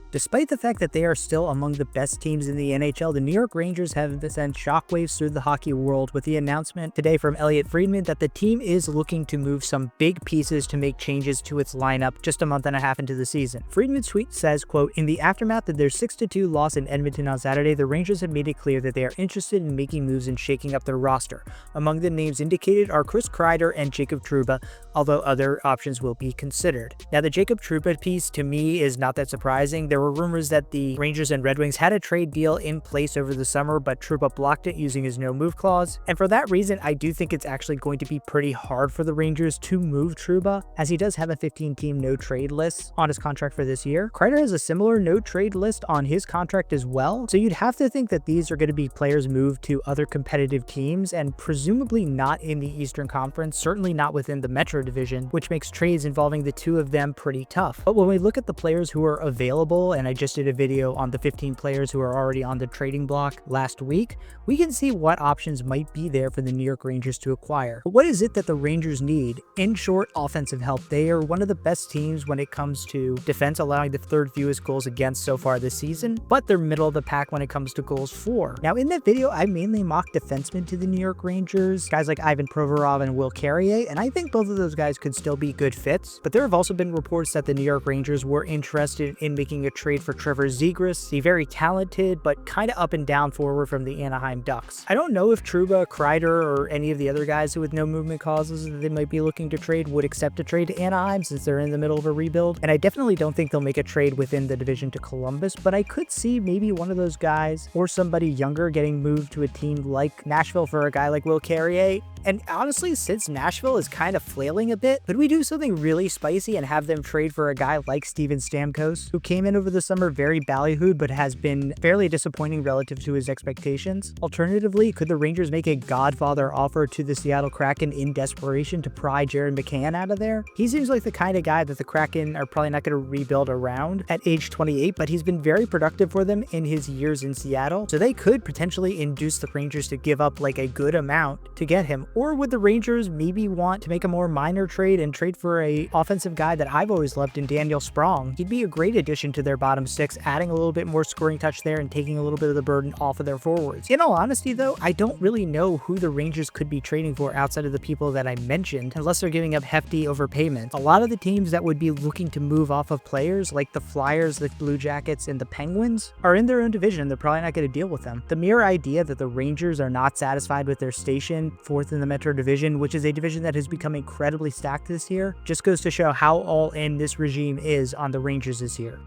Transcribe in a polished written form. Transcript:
Despite the fact that they are still among the best teams in the NHL, the New York Rangers have sent shockwaves through the hockey world with the announcement today from Elliotte Friedman that the team is looking to move some big pieces to make changes to its lineup just a month and a half into the season. Friedman's tweet says, quote, "In the aftermath of their 6-2 loss in Edmonton on Saturday, the Rangers have made it clear that they are interested in making moves and shaking up their roster. Among the names indicated are Chris Kreider and Jacob Trouba, although other options will be considered." Now, the Jacob Trouba piece to me is not that surprising. There were rumors that the Rangers and Red Wings had a trade deal in place over the summer, but Trouba blocked it using his no-move clause. And for that reason, I do think it's actually going to be pretty hard for the Rangers to move Trouba, as he does have a 15-team no-trade list on his contract for this year. Kreider has a similar no-trade list on his contract as well, so you'd have to think that these are going to be players moved to other competitive teams, and presumably not in the Eastern Conference, certainly not within the Metro Division, which makes trades involving the two of them pretty tough. But when we look at the players who are available, and I just did a video on the 15 players who are already on the trading block last week, we can see what options might be there for the New York Rangers to acquire. But what is it that the Rangers need? In short, offensive help. They are one of the best teams when it comes to defense, allowing the third fewest goals against so far this season, but they're middle of the pack when it comes to goals for. Now, in that video, I mainly mocked defensemen to the New York Rangers, guys like Ivan Provorov and Will Carrier, and I think both of those guys could still be good fits. But there have also been reports that the New York Rangers were interested in making a trade for Trevor Zegras, the very talented but kind of up and down forward from the Anaheim Ducks. I don't know if Trouba, Kreider, or any of the other guys with no movement clauses that they might be looking to trade would accept a trade to Anaheim, since they're in the middle of a rebuild. And I definitely don't think they'll make a trade within the division to Columbus, but I could see maybe one of those guys or somebody younger getting moved to a team like Nashville for a guy like Will Carrier. And honestly, since Nashville is kind of flailing a bit, could we do something really spicy and have them trade for a guy like Steven Stamkos, who came in over the summer very ballyhooed but has been fairly disappointing relative to his expectations? Alternatively, could the Rangers make a godfather offer to the Seattle Kraken in desperation to pry Jared McCann out of there? He seems like the kind of guy that the Kraken are probably not going to rebuild around at age 28, but he's been very productive for them in his years in Seattle, so they could potentially induce the Rangers to give up like a good amount to get him. Or would the Rangers maybe want to make a more minor trade and trade for a offensive guy that I've always loved in Daniel Sprong? He'd be a great addition to their bottom six, adding a little bit more scoring touch there and taking a little bit of the burden off of their forwards. In all honesty though, I don't really know who the Rangers could be trading for outside of the people that I mentioned, unless they're giving up hefty overpayments. A lot of the teams that would be looking to move off of players like the Flyers, the Blue Jackets, and the Penguins are in their own division. They're probably not going to deal with them. The mere idea that the Rangers are not satisfied with their station, fourth in the Metro Division, which is a division that has become incredibly stacked this year, just goes to show how all in this regime is on the Rangers this year.